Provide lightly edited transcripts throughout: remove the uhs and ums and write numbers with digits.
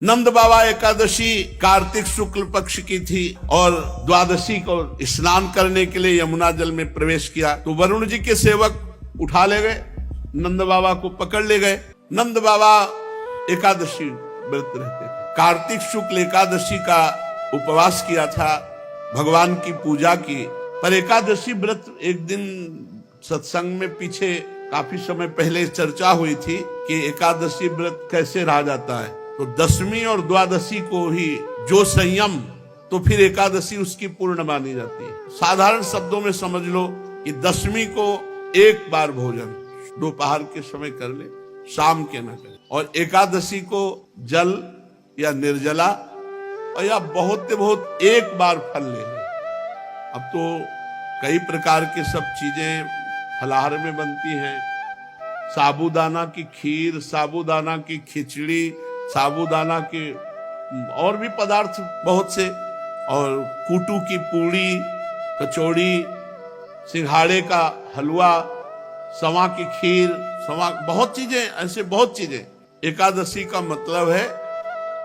नंद बाबा एकादशी कार्तिक शुक्ल पक्ष की थी और द्वादशी को स्नान करने के लिए यमुना जल में प्रवेश किया तो वरुण जी के सेवक उठा ले गए, नंद बाबा को पकड़ ले गए। नंद बाबा एकादशी व्रत रहते थे, कार्तिक शुक्ल एकादशी का उपवास किया था, भगवान की पूजा की। पर एकादशी व्रत एक दिन सत्संग में पीछे काफी समय पहले चर्चा हुई थी कि एकादशी व्रत कैसे रहा जाता है। तो दशमी और द्वादशी को ही जो संयम, तो फिर एकादशी उसकी पूर्ण मानी जाती है। साधारण शब्दों में समझ लो कि दशमी को एक बार भोजन दोपहर के समय कर ले, शाम के न करे, और एकादशी को जल या निर्जला और या बहुत एक बार फल ले ले। अब तो कई प्रकार के सब चीजें फलाहार में बनती हैं, साबूदाना की खीर, साबूदाना की खिचड़ी, साबूदाना के और भी पदार्थ बहुत से, और कूटू की पूड़ी, कचौड़ी, सिंघाड़े का हलवा, सवा की खीर, सवा, बहुत चीजें, ऐसे बहुत चीजें। एकादशी का मतलब है,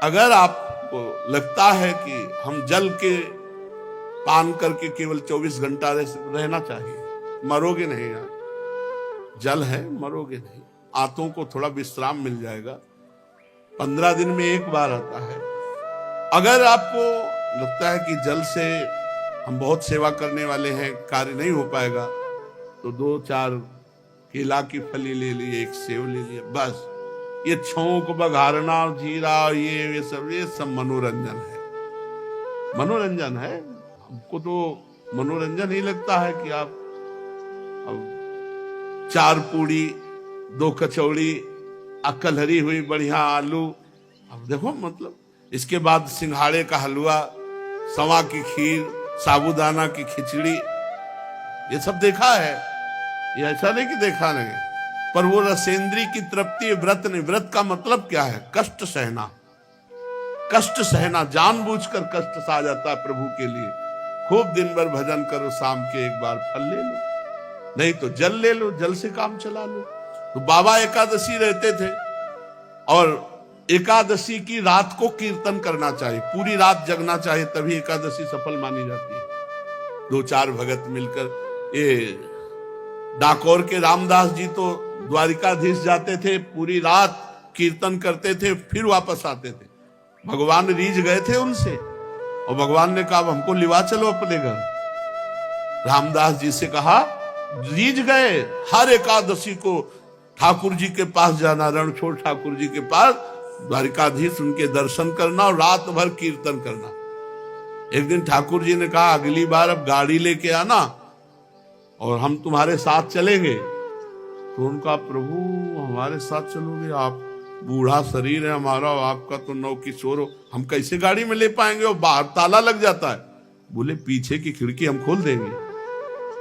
अगर आपको लगता है कि हम जल के पान करके केवल 24 घंटा रहना चाहिए, मरोगे नहीं यार, जल है, मरोगे नहीं, आंतों को थोड़ा विश्राम मिल जाएगा। 15 दिन में एक बार आता है। अगर आपको लगता है कि जल से हम बहुत सेवा करने वाले हैं, कार्य नहीं हो पाएगा, तो 2-4 केला की फली ले ली, एक सेव ले लिया, बस। ये छौंक बघारना, जीरा, ये सब मनोरंजन है, मनोरंजन है। हमको तो मनोरंजन ही लगता है कि आप 4 पूड़ी, 2 कचौड़ी, अकलहरी हुई बढ़िया आलू, अब देखो मतलब, इसके बाद सिंघाड़े का हलवा, सवा की खीर, साबूदाना की खिचड़ी, ये सब देखा है, ये ऐसा नहीं कि देखा नहीं। पर वो रसेंद्री की तृप्ति व्रत नहीं। व्रत का मतलब क्या है? कष्ट सहना, कष्ट सहना, जानबूझकर कष्ट सहा जाता है प्रभु के लिए। खूब दिन भर भजन करो, शाम के एक बार फल ले लो, नहीं तो जल ले लो, जल से काम चला लो। तो बाबा एकादशी रहते थे, और एकादशी की रात को कीर्तन करना चाहिए, पूरी रात जगना चाहिए, तभी एकादशी सफल मानी जाती है। 2-4 भगत मिलकर, ये डाकोर के रामदास जी तो द्वारिकाधीश जाते थे, पूरी रात कीर्तन करते थे, फिर वापस आते थे। भगवान रीझ गए थे उनसे, और भगवान ने कहा हमको लिवा चलो अपने घर। रामदास जी से कहा, रीझ गए, हर एकादशी को ठाकुर जी के पास जाना, रणछोड़ ठाकुर जी के पास, द्वारिकाधीश उनके दर्शन करना और रात भर कीर्तन करना। एक दिन ठाकुर जी ने कहा, अगली बार अब गाड़ी लेके आना और हम तुम्हारे साथ चलेंगे। तो उनका, प्रभु हमारे साथ चलोगे? आप बूढ़ा शरीर है हमारा, आपका तो नौ किशोर हो, हम कैसे गाड़ी में ले पाएंगे, और बाहर ताला लग जाता है। बोले पीछे की खिड़की हम खोल देंगे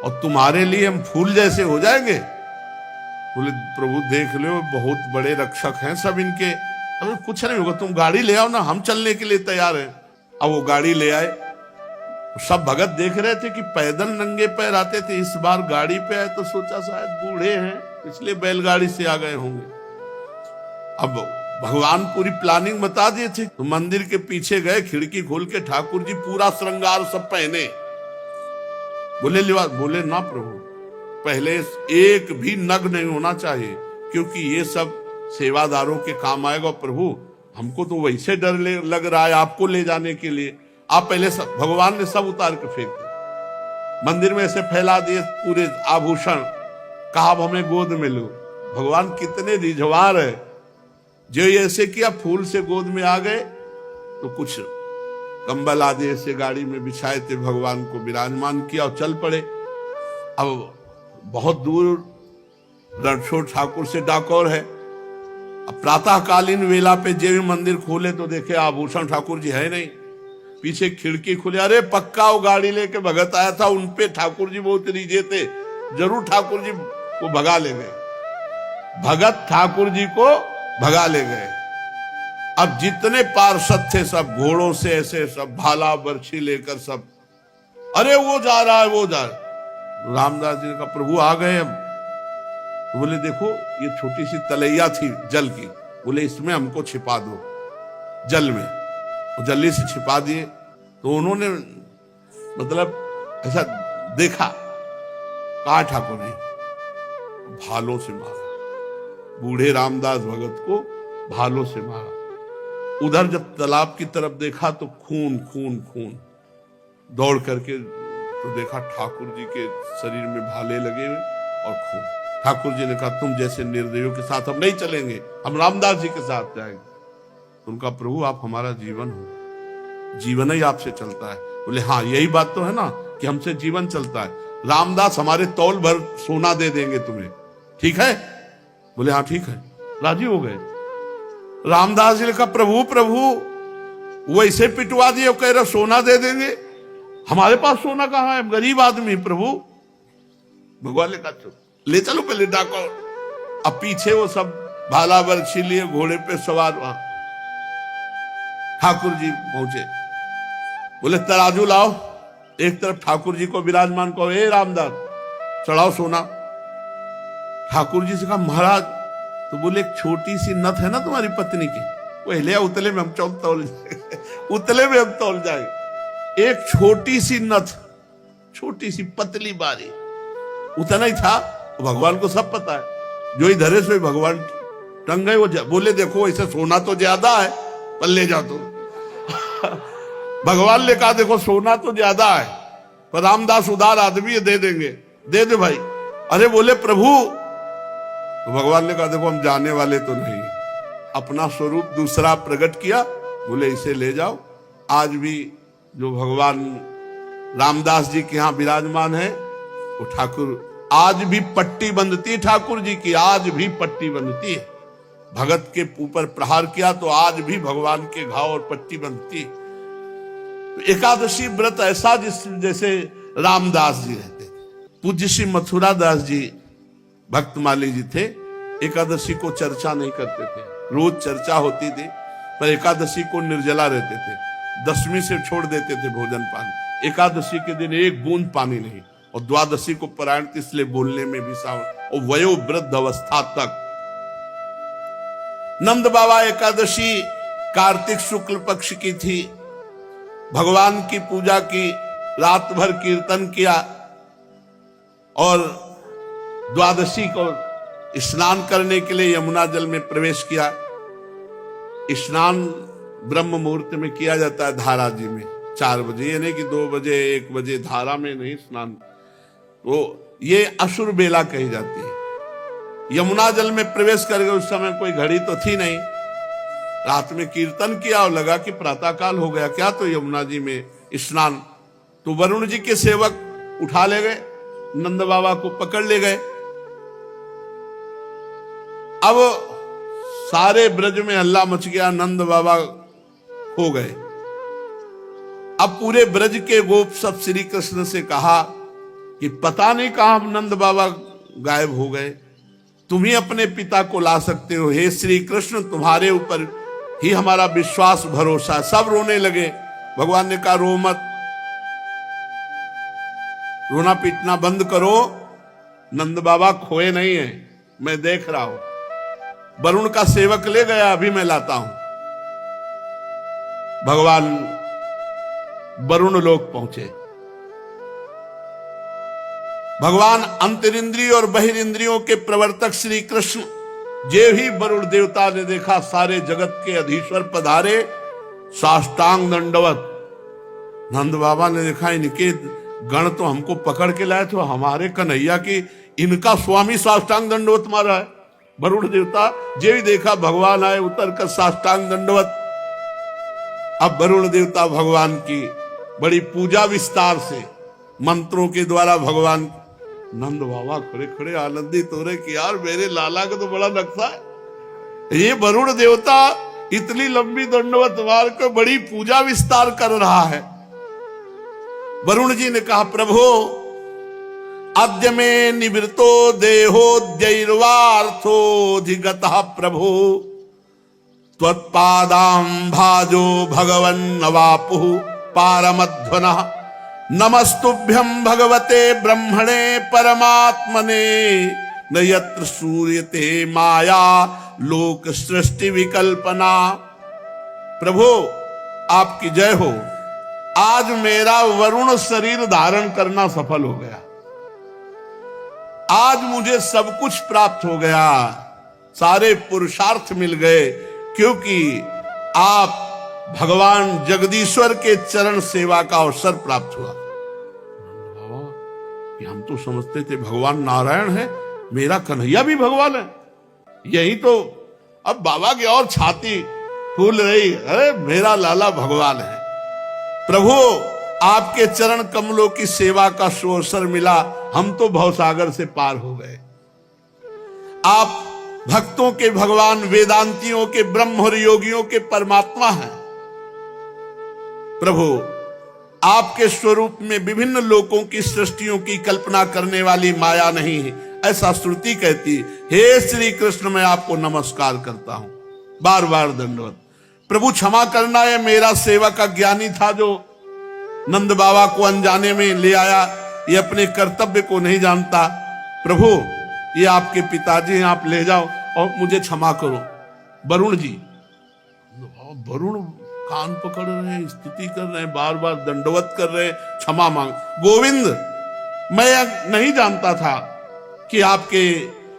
और तुम्हारे लिए हम फूल जैसे हो जाएंगे। बोले प्रभु देख लो, बहुत बड़े रक्षक हैं सब इनके, अभी कुछ नहीं होगा, तुम गाड़ी ले आओ ना, हम चलने के लिए तैयार हैं। अब वो गाड़ी ले आए। सब भगत देख रहे थे कि पैदल नंगे पैर आते थे, इस बार गाड़ी पे आए तो सोचा शायद बूढ़े हैं, इसलिए बैलगाड़ी से आ गए होंगे। अब भगवान पूरी प्लानिंग बता दिए थे, तो मंदिर के पीछे गए, खिड़की खोल के ठाकुर जी पूरा श्रृंगार सब पहने। बोले लिवा, बोले ना प्रभु, पहले एक भी नग नहीं होना चाहिए, क्योंकि ये सब सेवादारों के काम आएगा। प्रभु हमको तो वैसे डर लग रहा है आपको ले जाने के लिए, आप पहले सब, भगवान ने सब उतार के फेंक दिए, मंदिर में ऐसे फैला दिए पूरे आभूषण, कहा हमें गोद में लो। भगवान कितने रिझवार है, जो ऐसे किया, फूल से गोद में आ गए, तो कुछ कंबल आदि ऐसे गाड़ी में बिछाए थे, भगवान को विराजमान किया और चल पड़े। अब बहुत दूर रणछोड़ ठाकुर से डाकोर है। अब प्रातःकालीन वेला पे जे भी मंदिर खोले तो देखे आभूषण ठाकुर जी है नहीं, पीछे खिड़की खुले, अरे पक्का वो गाड़ी लेके भगत आया था, उनपे ठाकुर जी बहुत रीझे थे, जरूर ठाकुर जी को भगा ले गए। भगत ठाकुर जी को भगा ले गए। अब जितने पार्षद थे सब घोड़ों से ऐसे सब भाला बर्छी लेकर सब, अरे वो जा रहा है, वो जा रहा है। रामदास जी ने कहा प्रभु आ गए हम। तो बोले देखो ये छोटी सी तलैया थी जल की, बोले इसमें हमको छिपा दो। जल में, वो जल्दी से छिपा दिए। तो उन्होंने मतलब ऐसा देखा, कहा ठाकुर जी, भालों से मारा, बूढ़े रामदास भगत को भालों से मारा। उधर जब तालाब की तरफ देखा तो खून खून खून, दौड़ करके तो देखा ठाकुर जी के शरीर में भाले लगे हुए और खून। ठाकुर जी ने कहा, तुम जैसे निर्दयियों के साथ हम नहीं चलेंगे, हम रामदास जी के साथ जाएंगे। उनका प्रभु आप हमारा जीवन हो, जीवन ही आपसे चलता है। बोले हाँ यही बात तो है ना कि हमसे जीवन चलता है, रामदास हमारे तौल भर सोना दे देंगे तुम्हें, ठीक है? बोले हाँ ठीक है, राजी हो गए। रामदास जी ने कहा, प्रभु प्रभु वो ऐसे पिटवा दिए, कह रहे सोना दे देंगे, हमारे पास सोना कहाँ है, गरीब आदमी प्रभु। भगवान ने कहा ले चलो पहले डाको। अब पीछे वो सब भाला बरछी लिए घोड़े पे सवार वहां ठाकुर जी पहुंचे। बोले तराजू लाओ, एक तरफ ठाकुर जी को विराजमान कहो, ए रामदास चढ़ाओ सोना। ठाकुर जी से कहा महाराज, तो बोले एक छोटी सी नथ है ना तुम्हारी पत्नी की, वो हिले उतले में हम तौल जाएंगे, उतले में हम तौल जाएंगे। एक छोटी सी नथ, छोटी सी पतली बारी, उतना ही था। भगवान को सब पता है, जो इधर से भगवान टंग गए। वो बोले देखो ऐसे सोना तो ज्यादा है, पर ले जाओ तुम। भगवान ने कहा देखो सोना तो ज्यादा है, पर रामदास उदार आदमी है, दे देंगे, दे दे भाई। अरे बोले प्रभु, तो भगवान ने कहा देखो हम जाने वाले तो नहीं, अपना स्वरूप दूसरा प्रकट किया। बोले इसे ले जाओ। आज भी जो भगवान रामदास जी के यहाँ विराजमान है, वो ठाकुर आज भी पट्टी बंधती ठाकुर जी की, आज भी पट्टी बंधती है। भगत के ऊपर प्रहार किया तो आज भी भगवान के घाव और पट्टी बंधती। तो एकादशी व्रत ऐसा जैसे रामदास जी रहते थे। पूज्य श्री मथुरा दास जी भक्तमाली जी थे, एकादशी को चर्चा नहीं करते थे, रोज चर्चा होती थी, पर एकादशी को निर्जला रहते थे। दशमी से छोड़ देते थे भोजन पानी, एकादशी के दिन एक बूंद पानी नहीं, और द्वादशी को परायण इसलिए बोलने में भी सावन, और वयोवृद्ध अवस्था तक। नंद बाबा एकादशी कार्तिक शुक्ल पक्ष की थी, भगवान की पूजा की, रात भर कीर्तन किया, और द्वादशी को स्नान करने के लिए यमुना जल में प्रवेश किया। स्नान ब्रह्म मुहूर्त में किया जाता है धारा जी में, 4 बजे, ये नहीं कि 2 बजे 1 बजे, धारा में नहीं स्नान। वो ये असुर बेला कही जाती है। यमुना जल में प्रवेश कर गए, उस समय कोई घड़ी तो थी नहीं, रात में कीर्तन किया और लगा कि प्रातःकाल हो गया क्या, तो यमुना जी में स्नान। तो वरुण जी के सेवक उठा ले गए, नंद बाबा को पकड़ ले गए। अब सारे ब्रज में हल्ला मच गया, नंद बाबा हो गए। अब पूरे ब्रज के गोप सब श्री कृष्ण से कहा कि पता नहीं कहां नंद बाबा गायब हो गए, तुम ही अपने पिता को ला सकते हो, हे श्री कृष्ण तुम्हारे ऊपर ही हमारा विश्वास भरोसा। सब रोने लगे। भगवान ने कहा रो मत, रोना पीटना बंद करो, नंद बाबा खोए नहीं है, मैं देख रहा हूं। वरुण का सेवक ले गया, अभी मैं लाता हूं। भगवान वरुण लोक पहुंचे। भगवान अंतरिंद्रिय और बहिरिंद्रियों के प्रवर्तक श्री कृष्ण जे ही वरुण देवता ने देखा, सारे जगत के अधीश्वर पधारे, साष्टांग दंडवत। नंद बाबा ने देखा इनके गण तो हमको पकड़ के लाए, तो हमारे कन्हैया की इनका स्वामी साष्टांग दंडवत मारा है। वरुण देवता जे ही देखा भगवान आए, उतर कर साष्टांग दंडवत। अब वरुण देवता भगवान की बड़ी पूजा विस्तार से मंत्रों के द्वारा भगवान, नंद बाबा खड़े खड़े आनंदित हो रहे कि यार मेरे लाला का तो बड़ा नक्शा है, ये वरुण देवता इतनी लंबी दंडवत मार कर बड़ी पूजा विस्तार कर रहा है। वरुण जी ने कहा प्रभु अद्य में निवृत्तो देहोद्यैर्वार्थोऽधिगतः प्रभु त्वत्पादां भाजो भगवन् नवापुः पारमध्वनः नमस्तुभ्यं भगवते ब्रह्मणे परमात्मने न यत्र सूर्यते माया लोक सृष्टि विकल्पना। प्रभु आपकी जय हो, आज मेरा वरुण शरीर धारण करना सफल हो गया, आज मुझे सब कुछ प्राप्त हो गया, सारे पुरुषार्थ मिल गए, क्योंकि आप भगवान जगदीश्वर के चरण सेवा का अवसर प्राप्त हुआ। कि हम तो समझते थे भगवान नारायण है, मेरा कन्हैया भी भगवान है, यही तो। अब बाबा की और छाती फूल रही, अरे मेरा लाला भगवान है। प्रभु आपके चरण कमलों की सेवा का अवसर मिला, हम तो भवसागर से पार हो गए। आप भक्तों के भगवान, वेदांतियों के ब्रह्म और योगियों के परमात्मा हैं। प्रभु आपके स्वरूप में विभिन्न लोकों की सृष्टियों की कल्पना करने वाली माया नहीं है, ऐसा श्रुति कहती। हे श्री कृष्ण, मैं आपको नमस्कार करता हूं, बार बार दंडवत। प्रभु क्षमा करना, है मेरा सेवक अज्ञानी था जो नंद बाबा को अनजाने में ले आया, ये अपने कर्तव्य को नहीं जानता। प्रभु ये आपके पिताजी हैं, आप ले जाओ और मुझे क्षमा करो। वरुण जी, वरुण कान पकड़ रहे हैं, स्तुति कर रहे हैं, बार बार दंडवत कर रहे हैं, क्षमा मांग। गोविंद, मैं नहीं जानता था कि आपके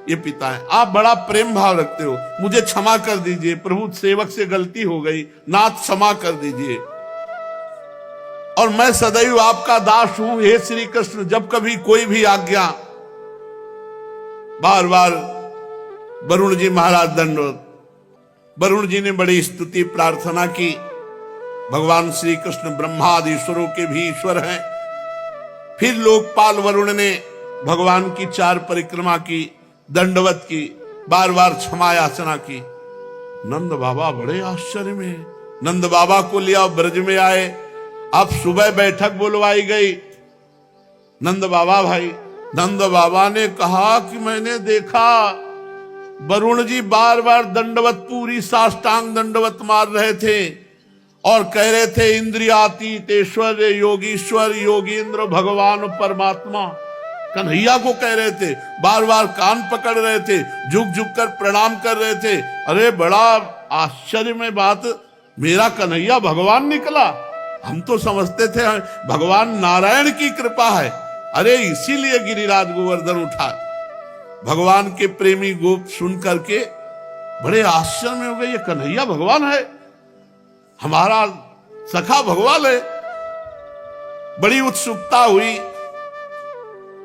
ये पिता है, आप बड़ा प्रेम भाव रखते हो, मुझे क्षमा कर दीजिए। प्रभु सेवक से गलती हो गई, नाथ क्षमा कर दीजिए, और मैं सदैव आपका दास हूं। हे श्री कृष्ण, जब कभी कोई भी आज्ञा। बार बार वरुण जी महाराज दंडवत। वरुण जी ने बड़ी स्तुति प्रार्थना की। भगवान श्री कृष्ण ब्रह्मादि ईश्वरों के भी ईश्वर हैं। फिर लोकपाल वरुण ने भगवान की 4 परिक्रमा की, दंडवत की, बार बार क्षमा याचना की। नंद बाबा बड़े आश्चर्य में, नंद बाबा को लिया ब्रज में आए। अब सुबह बैठक बुलवाई गई। नंद बाबा भाई, नंद बाबा ने कहा कि मैंने देखा वरुण जी बार बार दंडवत, पूरी साष्टांग दंडवत मार रहे थे और कह रहे थे इंद्रियातीत ऐश्वर्य योगीश्वर योगींद्र भगवान परमात्मा। कन्हैया को कह रहे थे, बार बार कान पकड़ रहे थे, झुक झुक कर प्रणाम कर रहे थे। अरे बड़ा आश्चर्य में बात, मेरा कन्हैया भगवान निकला। हम तो समझते थे भगवान नारायण की कृपा है। अरे इसीलिए गिरिराज गोवर्धन उठा। भगवान के प्रेमी गोप सुन करके बड़े आश्चर्य में हो गए, ये कन्हैया भगवान है, हमारा सखा भगवान है। बड़ी उत्सुकता हुई।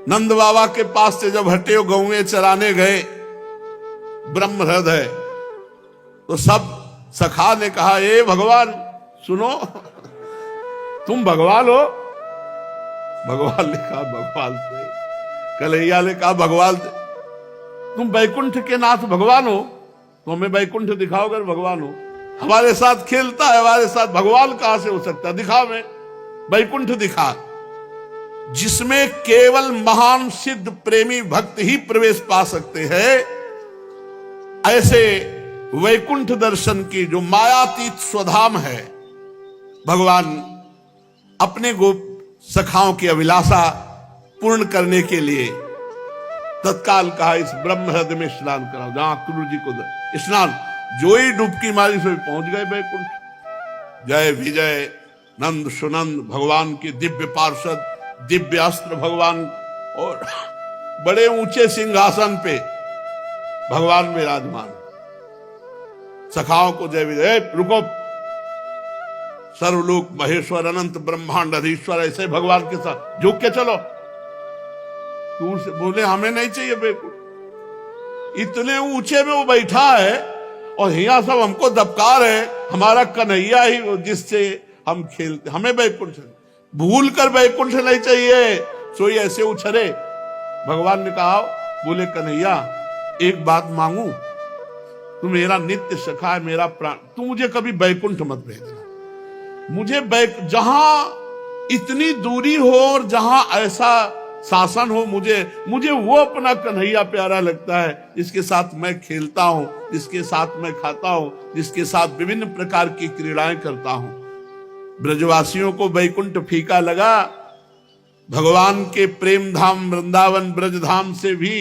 नंद बाबा के पास से जब हटे हो गौएं चराने गए ब्रह्म हृदय, तो सब सखा ने कहा, ए भगवान सुनो, तुम भगवान हो। भगवान ने कहा भगवान से। कन्हैया ने कहा भगवान, तुम वैकुंठ के नाथ भगवान हो, तो हमें वैकुंठ दिखाओ अगर भगवान हो। हमारे साथ खेलता है, हमारे साथ भगवान कहां से हो सकता है, दिखा मैं वैकुंठ दिखा, जिसमें केवल महान सिद्ध प्रेमी भक्त ही प्रवेश पा सकते हैं। ऐसे वैकुंठ दर्शन की जो मायातीत स्वधाम है, भगवान अपने गोप सखाओं की अभिलाषा पूर्ण करने के लिए तत्काल कहा, इस ब्रह्म हृदय में स्नान कराओ। जहां गुरु जी को स्नान, जो ही डुबकी मारी से पहुंच गए वैकुंठ। जय विजय नंद सुनंद भगवान के दिव्य पार्षद, दिव्य अस्त्र भगवान, और बड़े ऊंचे सिंहासन पे भगवान विराजमान। सखाओं को जय विजय, रुको, सर्वलोक महेश्वर अनंत ब्रह्मांड अधीश्वर, ऐसे भगवान के साथ झुक के चलो। दूर से बोले हमें नहीं चाहिए बेकुल, इतने ऊंचे में वो बैठा है और यहाँ सब हमको दबकार है, हमारा कन्हैया ही जिससे हम खेलते, हमें बैकुंठ भूल कर बैकुंठ नहीं चाहिए। सोई ऐसे उछरे। भगवान ने कहा, बोले कन्हैया एक बात मांगू, तू मेरा नित्य सखा है, मेरा प्राण, तू मुझे कभी बैकुंठ मत भेजना। मुझे जहां इतनी दूरी हो और जहां ऐसा शासन हो, मुझे वो अपना कन्हैया प्यारा लगता है, जिसके साथ मैं खेलता हूं, जिसके साथ मैं खाता हूं, जिसके साथ विभिन्न प्रकार की क्रीड़ाएं करता हूं। ब्रजवासियों को वैकुंठ फीका लगा। भगवान के प्रेम धाम वृंदावन ब्रजधाम से भी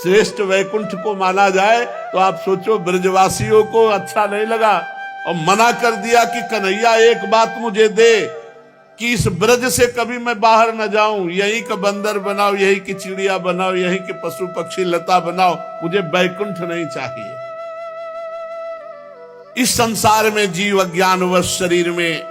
श्रेष्ठ वैकुंठ को माना जाए, तो आप सोचो ब्रजवासियों को अच्छा नहीं लगा, और मना कर दिया कि कन्हैया एक बात मुझे दे कि इस ब्रज से कभी मैं बाहर न जाऊं, यहीं का बंदर बनाओ, यहीं की चिड़िया बनाओ, यहीं के पशु पक्षी लता बनाओ, मुझे बैकुंठ नहीं चाहिए। इस संसार में जीव अज्ञानवश शरीर में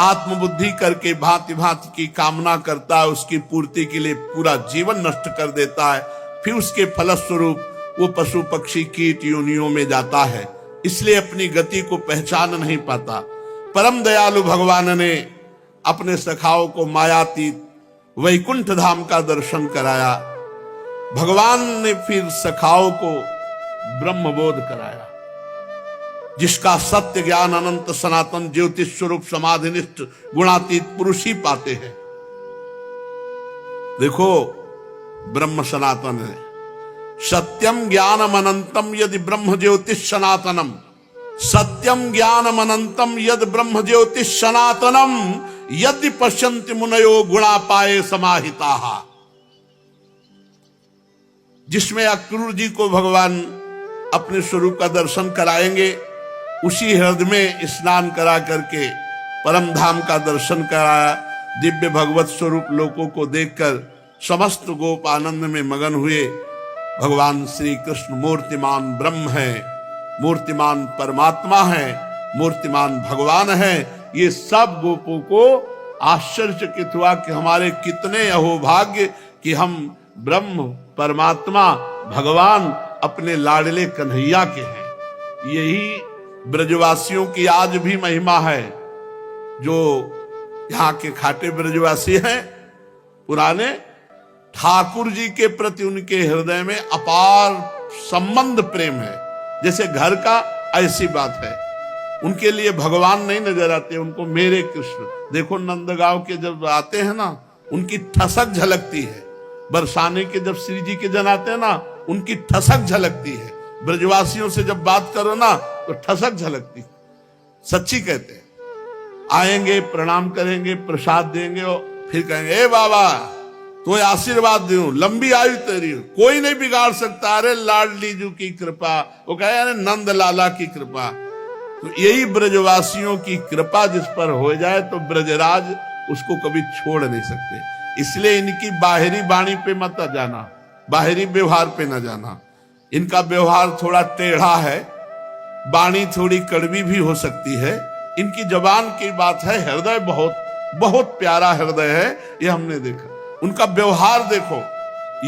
आत्मबुद्धि करके भांति भांति की कामना करता है, उसकी पूर्ति के लिए पूरा जीवन नष्ट कर देता है, फिर उसके फलस्वरूप वो पशु पक्षी कीट योनियों में जाता है, इसलिए अपनी गति को पहचान नहीं पाता। परम दयालु भगवान ने अपने सखाओं को मायातीत वैकुंठ धाम का दर्शन कराया। भगवान ने फिर सखाओं को ब्रह्मबोध कराया, जिसका सत्य ज्ञान अनंत सनातन ज्योतिष स्वरूप समाधिनिष्ठ गुणातीत पुरुष ही पाते हैं। देखो ब्रह्म सनातन है, सत्यम ज्ञानम अनंतम यदि ब्रह्म ज्योतिष सनातनम, सत्यम ज्ञानम अनंतम यद ब्रह्म ज्योतिष सनातनम यदि पश्यन्ति मुनयो गुणा पाए समाहिता। जिसमें अक्रूर जी को भगवान अपने स्वरूप का दर्शन कराएंगे, उसी हृदय में स्नान करा करके परम धाम का दर्शन कराया। दिव्य भगवत स्वरूप लोगों को देखकर समस्त गोप आनंद में मगन हुए। भगवान श्री कृष्ण मूर्तिमान ब्रह्म है, मूर्तिमान परमात्मा है, मूर्तिमान भगवान है। ये सब गोपों को आश्चर्यचकित हुआ कि हमारे कितने अहोभाग्य कि हम ब्रह्म परमात्मा भगवान अपने लाडले कन्हैया के हैं। यही ब्रजवासियों की आज भी महिमा है। जो यहाँ के खाटे ब्रजवासी हैं पुराने, ठाकुर जी के प्रति उनके हृदय में अपार संबंध प्रेम है, जैसे घर का, ऐसी बात है। उनके लिए भगवान नहीं नजर आते, उनको मेरे कृष्ण। देखो नंदगांव के जब आते हैं ना, उनकी ठसक झलकती है। बरसाने के जब श्री जी के जन आते हैं ना, उनकी ठसक झलकती है। ब्रजवासियों से जब बात करो ना तो ठसक झलकती, सच्ची कहते हैं। आएंगे, प्रणाम करेंगे, प्रसाद देंगे और फिर कहेंगे ए बाबा तो आशीर्वाद दूं, लंबी आयु तेरी, कोई नहीं बिगाड़ सकता। अरे लाडली जू की कृपा, वो कहे अरे नंद लाला की कृपा। तो यही ब्रजवासियों की कृपा जिस पर हो जाए तो ब्रजराज उसको कभी छोड़ नहीं सकते। इसलिए इनकी बाहरी वाणी पे मत जाना, बाहरी व्यवहार पे न जाना। इनका व्यवहार थोड़ा टेढ़ा है, वाणी थोड़ी कड़वी भी हो सकती है। इनकी जबान की बात है, हृदय बहुत बहुत प्यारा हृदय है, ये हमने देखा। उनका व्यवहार देखो,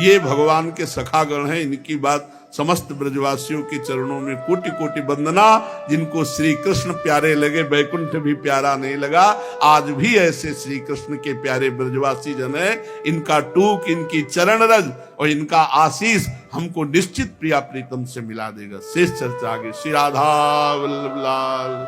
ये भगवान के सखागण हैं। इनकी बात समस्त ब्रजवासियों के चरणों में कोटि कोटि वंदना। जिनको श्री कृष्ण प्यारे लगे, वैकुंठ भी प्यारा नहीं लगा। आज भी ऐसे श्री कृष्ण के प्यारे ब्रजवासी जन है। इनका टूक, इनकी चरण रज और इनका आशीष हमको निश्चित प्रिया प्रीतम से मिला देगा। शेष चर्चा आगे। श्री राधा वल्लभ लाल।